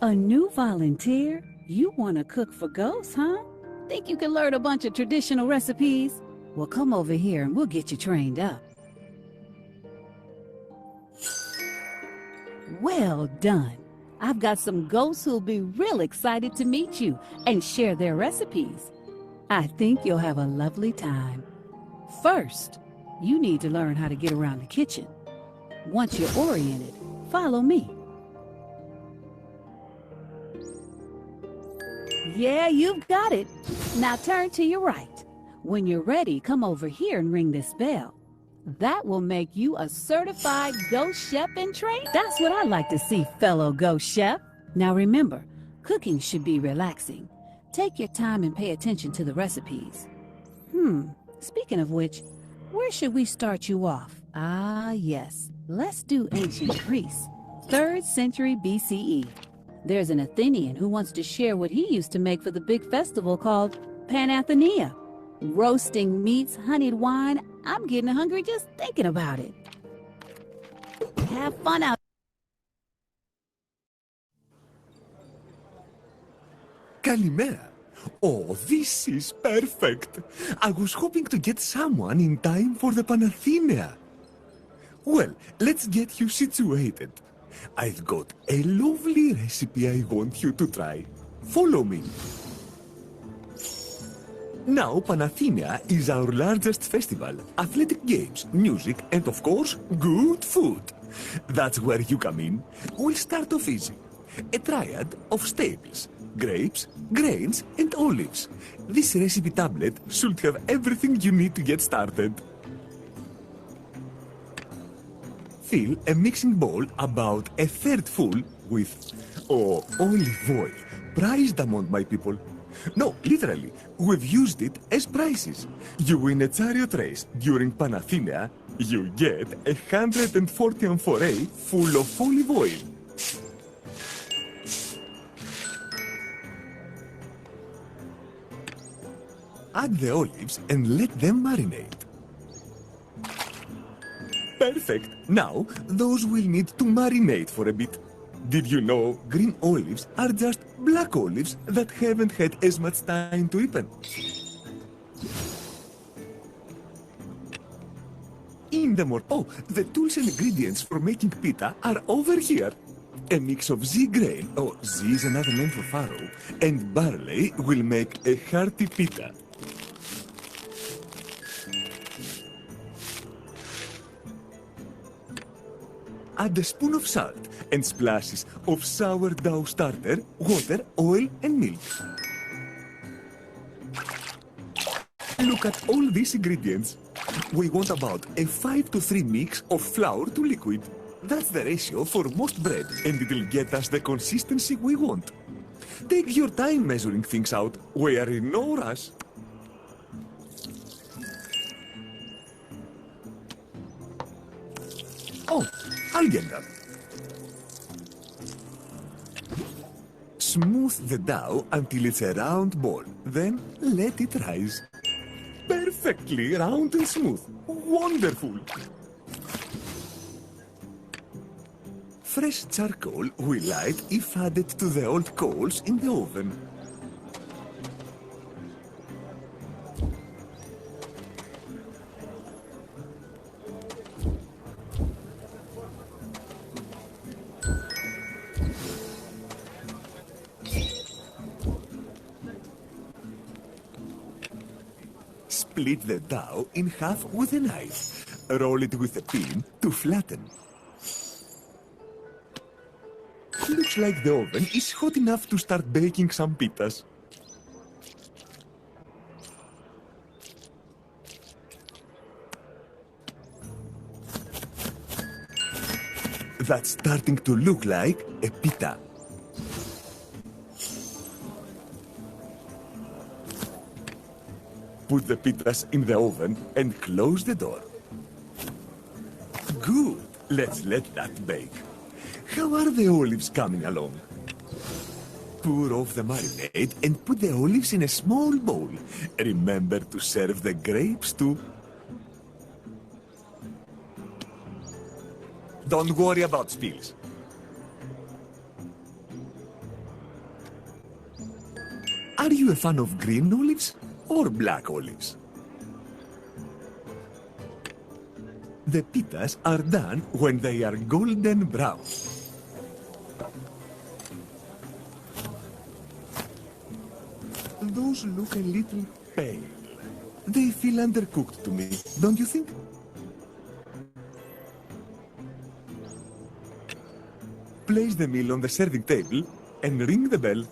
A new volunteer? You want to cook for ghosts, huh? Think you can learn a bunch of traditional recipes? Well, come over here and we'll get you trained up. Well done. I've got some ghosts who'll be real excited to meet you and share their recipes. I think you'll have a lovely time. First, you need to learn how to get around the kitchen. Once you're oriented, follow me. Yeah, you've got it. Now turn to your right. When you're ready, come over here and ring this bell. That will make you a certified ghost chef in training. That's what I like to see, fellow ghost chef. Now remember, cooking should be relaxing. Take your time and pay attention to the recipes. Speaking of which, where should we start you off? Ah, yes. Let's do ancient Greece, 3rd century BCE. There's an Athenian who wants to share what he used to make for the big festival called Panathenaea. Roasting meats, honeyed wine. I'm getting hungry just thinking about it. Have fun out. Kalimera. Oh, this is perfect. I was hoping to get someone in time for the Panathenaea. Well, let's get you situated. I've got a lovely recipe I want you to try. Follow me. Now, Panathenaea is our largest festival. Athletic games, music, and of course, good food. That's where you come in. We'll start off easy. A triad of staples. Grapes, grains, and olives. This recipe tablet should have everything you need to get started. Fill a mixing bowl about a third full with olive oil, prized among my people. No, literally, we've used it as prizes. You win a chariot race during Panathenaea, you get 140 amphorae full of olive oil. Add the olives and let them marinate. Perfect. Now, those will need to marinate for a bit. Did you know green olives are just black olives that haven't had as much time to ripen? The tools and ingredients for making pita are over here. A mix of Z grain, Z is another name for farro, and barley will make a hearty pita. Add a spoon of salt and splashes of sourdough starter, water, oil, and milk. Look at all these ingredients. We want about a 5-to-3 mix of flour to liquid. That's the ratio for most bread, and it'll get us the consistency we want. Take your time measuring things out. We are in no rush. Oh, I'll get that. Smooth the dough until it's a round ball. Then let it rise. Perfectly round and smooth. Wonderful. Fresh charcoal will light if added to the old coals in the oven. Split the dough in half with a knife. Roll it with a pin to flatten. Looks like the oven is hot enough to start baking some pitas. That's starting to look like a pita. Put the pitas in the oven and close the door. Good. Let's let that bake. How are the olives coming along? Pour off the marinade and put the olives in a small bowl. Remember to serve the grapes too. Don't worry about spills. Are you a fan of green olives or black olives? The pitas are done when they are golden brown. Those look a little pale. They feel undercooked to me, don't you think? Place the meal on the serving table and ring the bell.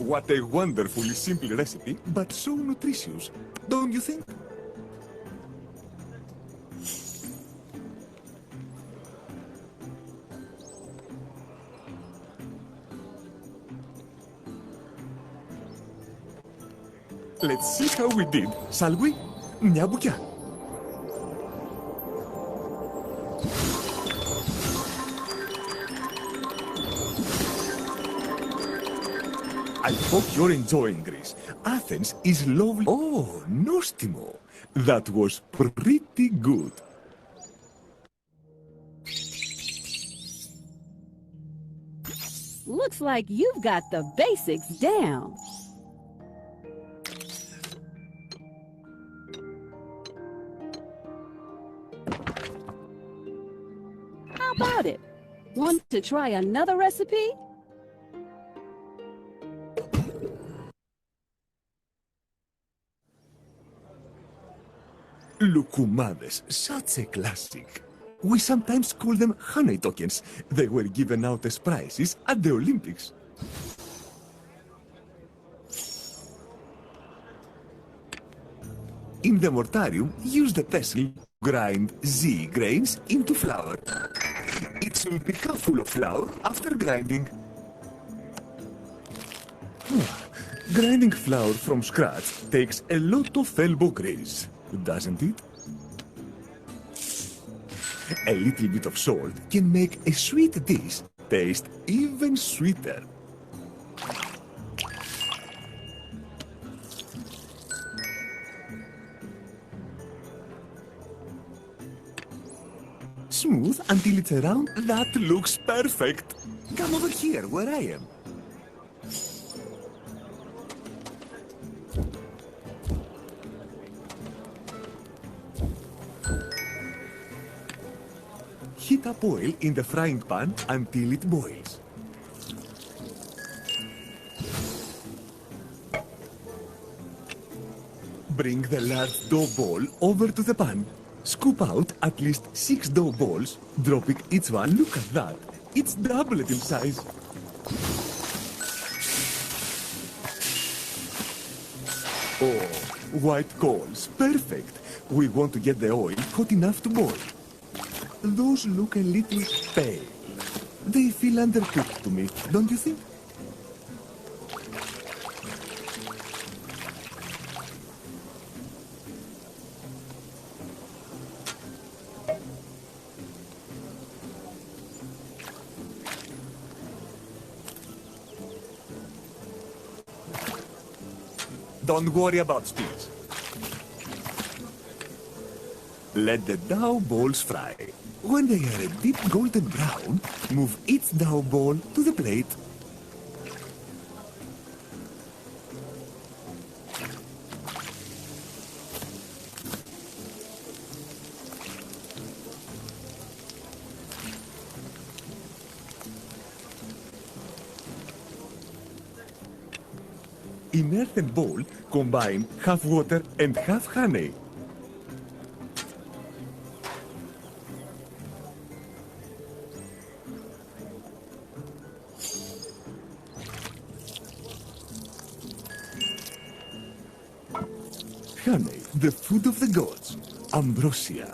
What a wonderfully simple recipe, but so nutritious, don't you think? Let's see how we did, shall we? Μια μπουκιά. I hope you're enjoying Greece. Athens is lovely. Oh, nostimo. That was pretty good. Looks like you've got the basics down. How about it? Want to try another recipe? Lukumades, such a classic. We sometimes call them honey tokens. They were given out as prizes at the Olympics. In the mortarium, use the pestle to grind Z grains into flour. It should be half full of flour after grinding. Grinding flour from scratch takes a lot of elbow grease, doesn't it? A little bit of salt can make a sweet dish taste even sweeter. Smooth until it's around. That looks perfect. Come over here where I am. Heat up oil in the frying pan until it boils. Bring the large dough ball over to the pan. Scoop out at least 6 dough balls, dropping each one. Look at that. It's doubled in size. Oh, white coals. Perfect. We want to get the oil hot enough to boil. Those look a little pale. They feel undercooked to me, don't you think? Don't worry about stills. Let the dough balls fry. When they are a deep golden brown, move each dough ball to the plate. In earthen bowl, combine half water and half honey. Honey, the food of the gods. Ambrosia.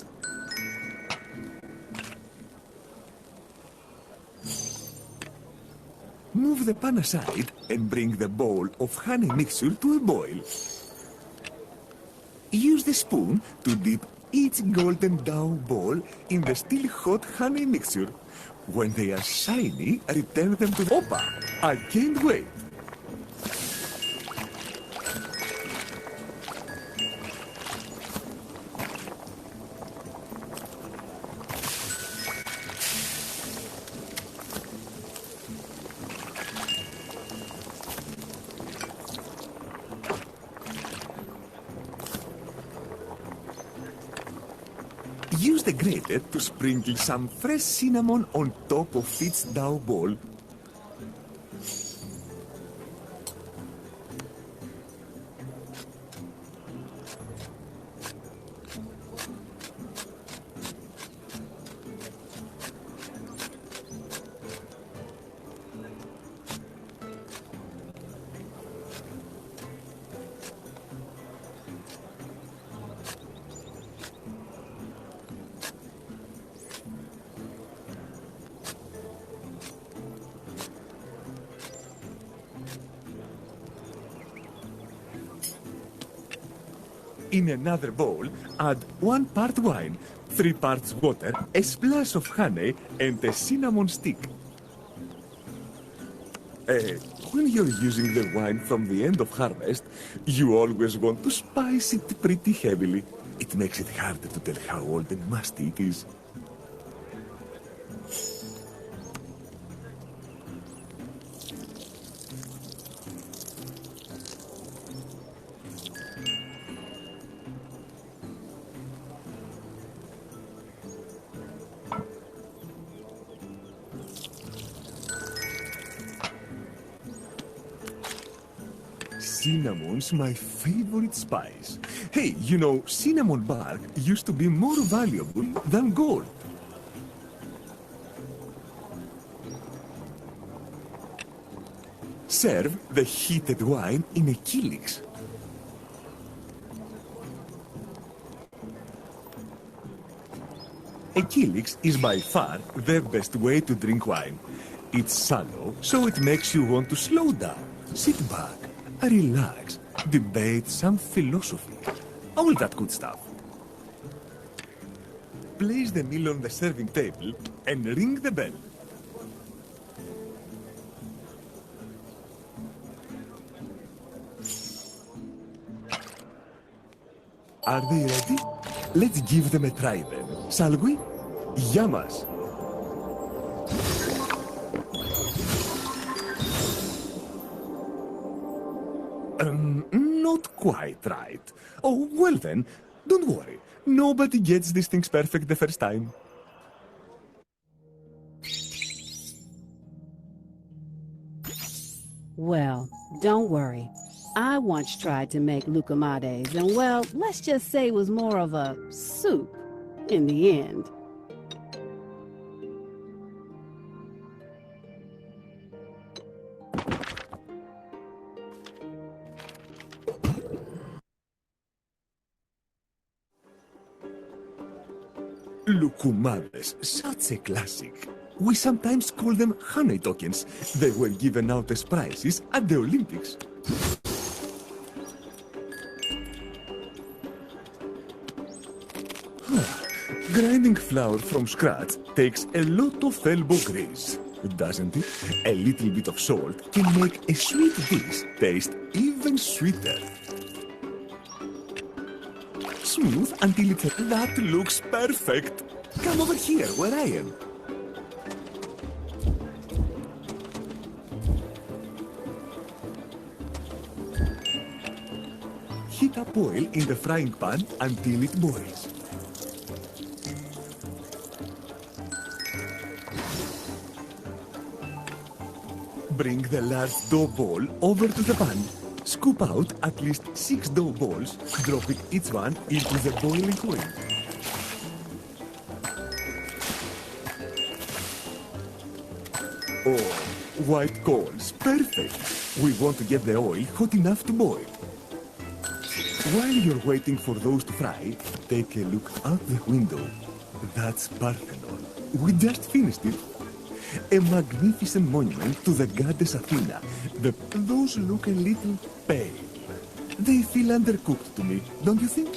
Move the pan aside and bring the bowl of honey mixture to a boil. Use the spoon to dip each golden dough ball in the still hot honey mixture. When they are shiny, return them to the... Opa! I can't wait! a grater to sprinkle some fresh cinnamon on top of its dough ball. In another bowl, add 1 part wine, 3 parts water, a splash of honey, and a cinnamon stick. When you're using the wine from the end of harvest, you always want to spice it pretty heavily. It makes it harder to tell how old and musty it is. Cinnamon's my favorite spice. Hey, you know, cinnamon bark used to be more valuable than gold. Serve the heated wine in a kylix. A kylix is by far the best way to drink wine. It's shallow, so it makes you want to slow down, sit back, relax, debate some philosophy, all that good stuff. Place the meal on the serving table and ring the bell. Are they ready? Let's give them a try then, shall we? Yamas! Not quite right. Oh, well then, don't worry. Nobody gets these things perfect the first time. Well, don't worry. I once tried to make lucamades, and well, let's just say it was more of a soup in the end. Lucumades, such a classic. We sometimes call them honey tokens. They were given out as prizes at the Olympics. Grinding flour from scratch takes a lot of elbow grease, doesn't it? A little bit of salt can make a sweet dish taste even sweeter. Smooth until it's... That looks perfect. Come over here where I am. Heat up oil in the frying pan until it boils. Bring the large dough ball over to the pan. Scoop out at least 6 dough balls, dropping each one into the boiling oil. Oh, white coals, perfect! We want to get the oil hot enough to boil. While you're waiting for those to fry, take a look out the window. That's Parthenon. We just finished it. A magnificent monument to the goddess Athena. Those look a little pale. They feel undercooked to me, don't you think?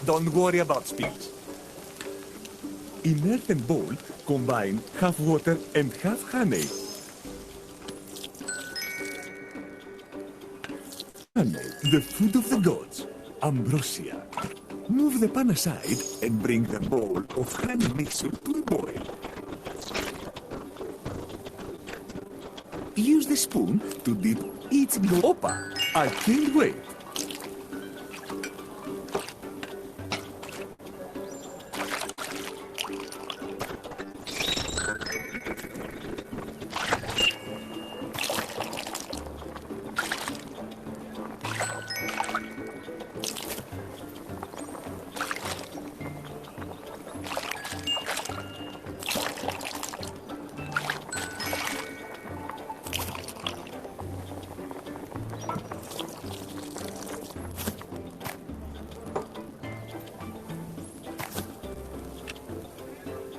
Don't worry about spills. In earthen bowl, combine half water and half honey. Honey, the food of the gods. Ambrosia. Move the pan aside and bring the bowl of honey mixture to the boil. Use the spoon to dip each Opa, I can't wait.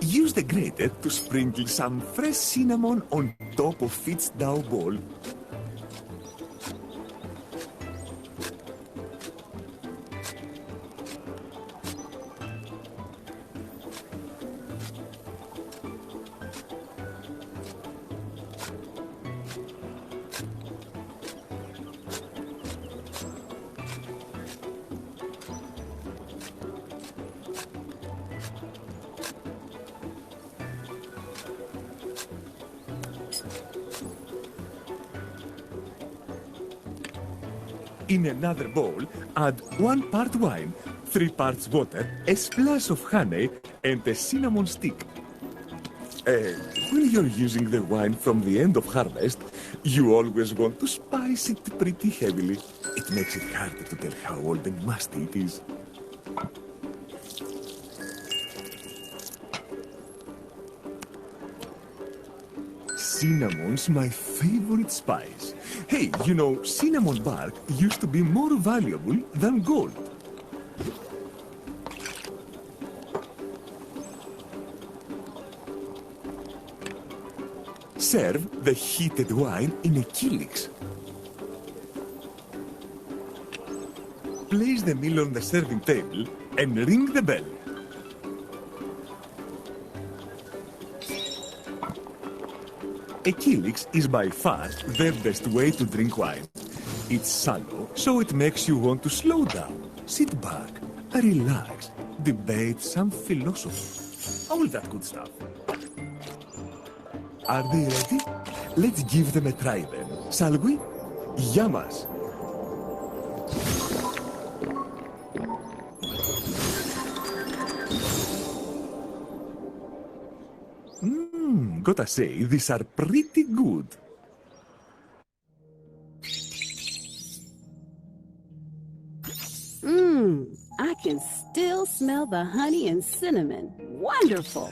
Use the grater to sprinkle some fresh cinnamon on top of its dough ball. In another bowl, add 1 part wine, 3 parts water, a splash of honey, and a cinnamon stick. When you're using the wine from the end of harvest, you always want to spice it pretty heavily. It makes it harder to tell how old and musty it is. Cinnamon's my favorite spice. Hey, you know, cinnamon bark used to be more valuable than gold. Serve the heated wine in a kylix. Place the meal on the serving table and ring the bell. A kylix is by far the best way to drink wine. It's shallow, so it makes you want to slow down, sit back, relax, debate some philosophy. All that good stuff. Are they ready? Let's give them a try then, shall we? Yamas! Gotta say, these are pretty good. I can still smell the honey and cinnamon. Wonderful!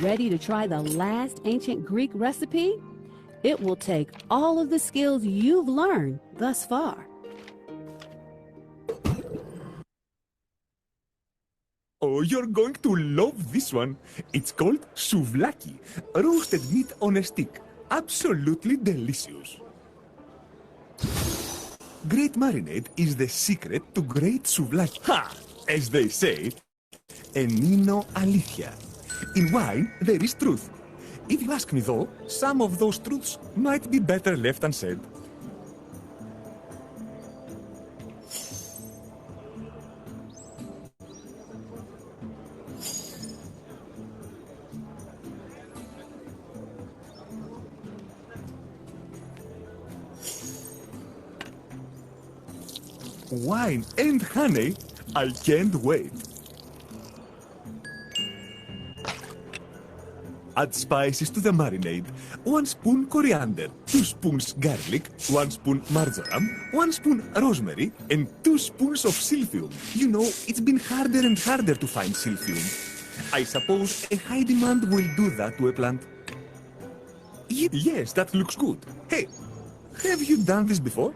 Ready to try the last ancient Greek recipe? It will take all of the skills you've learned thus far. Oh, you're going to love this one. It's called souvlaki, roasted meat on a stick. Absolutely delicious. Great marinade is the secret to great souvlaki. Ha! As they say, enino alithia. In wine, there is truth. If you ask me though, some of those truths might be better left unsaid. Wine and honey? I can't wait. Add spices to the marinade. 1 spoon coriander, 2 spoons garlic, 1 spoon marjoram, 1 spoon rosemary, and 2 spoons of silphium. You know, it's been harder and harder to find silphium. I suppose a high demand will do that to a plant. Yes, that looks good. Hey, have you done this before?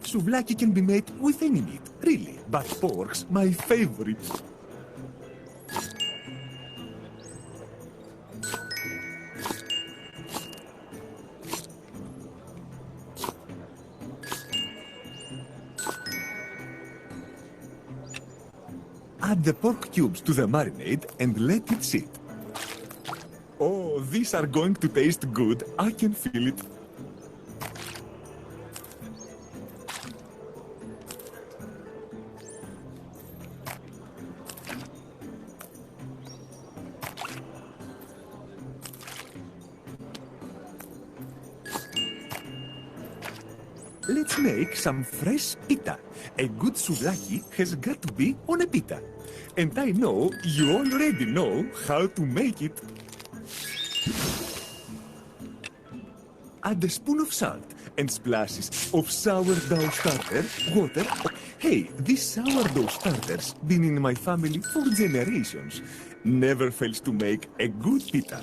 Souvlaki can be made with any meat, really, but pork's my favorite. Add the pork cubes to the marinade and let it sit. Oh, these are going to taste good. I can feel it. Let's make some fresh pita. A good souvlaki has got to be on a pita. And I know you already know how to make it. Add a spoon of salt and splashes of sourdough starter, water. Hey, this sourdough starter's been in my family for generations. Never fails to make a good pita.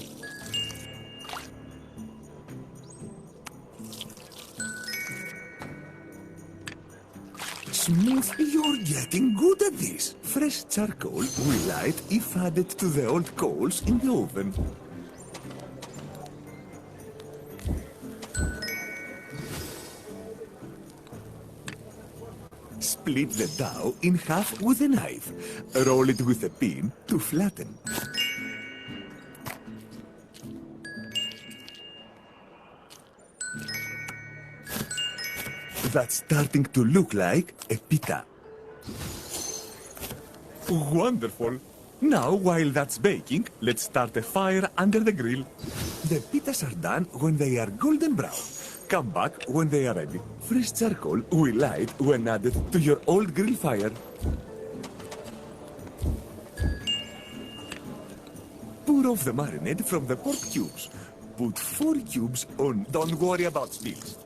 Smooth, you're getting good at this. Fresh charcoal will light if added to the old coals in the oven. Split the dough in half with a knife. Roll it with a pin to flatten. That's starting to look like a pita. Wonderful! Now, while that's baking, let's start a fire under the grill. The pitas are done when they are golden brown. Come back when they are ready. Fresh charcoal will light when added to your old grill fire. Pour off the marinade from the pork cubes. Put 4 cubes on. Don't worry about spills.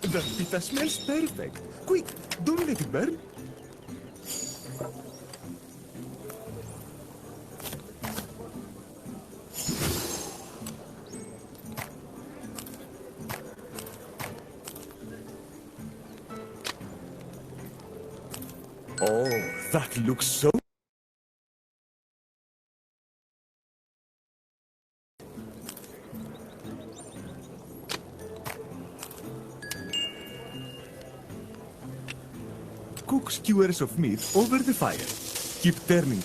The pita smells perfect. Quick, don't let it burn. Oh, that looks so... Cook skewers of meat over the fire. Keep turning.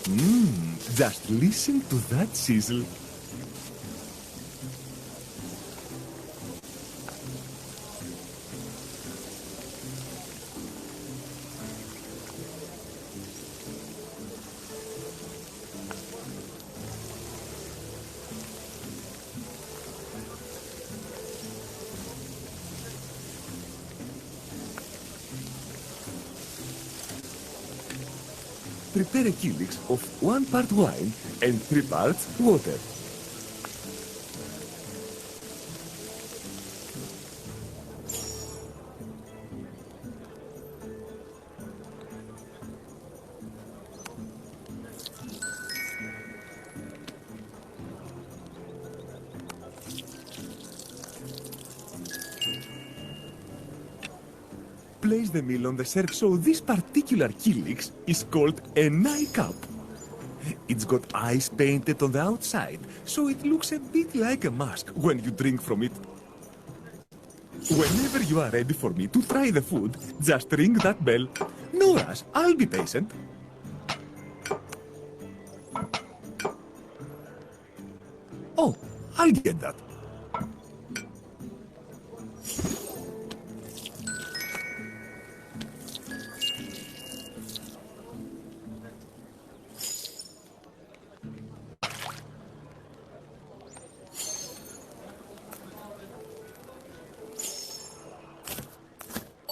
Just listen to that sizzle. Prepare a kilix of 1 part wine and 3 parts water. Place the meal on the serve, so this particular kilix is called a eye cup. It's got eyes painted on the outside, so it looks a bit like a mask when you drink from it. Whenever you are ready for me to try the food, just ring that bell. No rush, I'll be patient. Oh, I'll get that.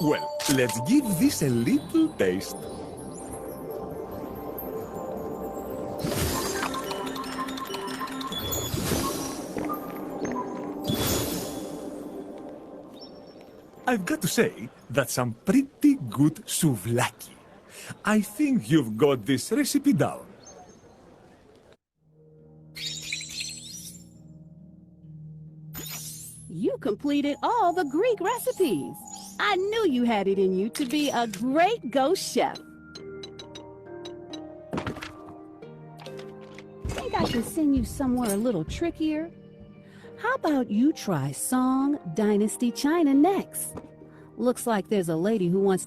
Well, let's give this a little taste. I've got to say, that's some pretty good souvlaki. I think you've got this recipe down. You completed all the Greek recipes. I knew you had it in you to be a great ghost chef. I can send you somewhere a little trickier. How about you try Song Dynasty China next? Looks like there's a lady who wants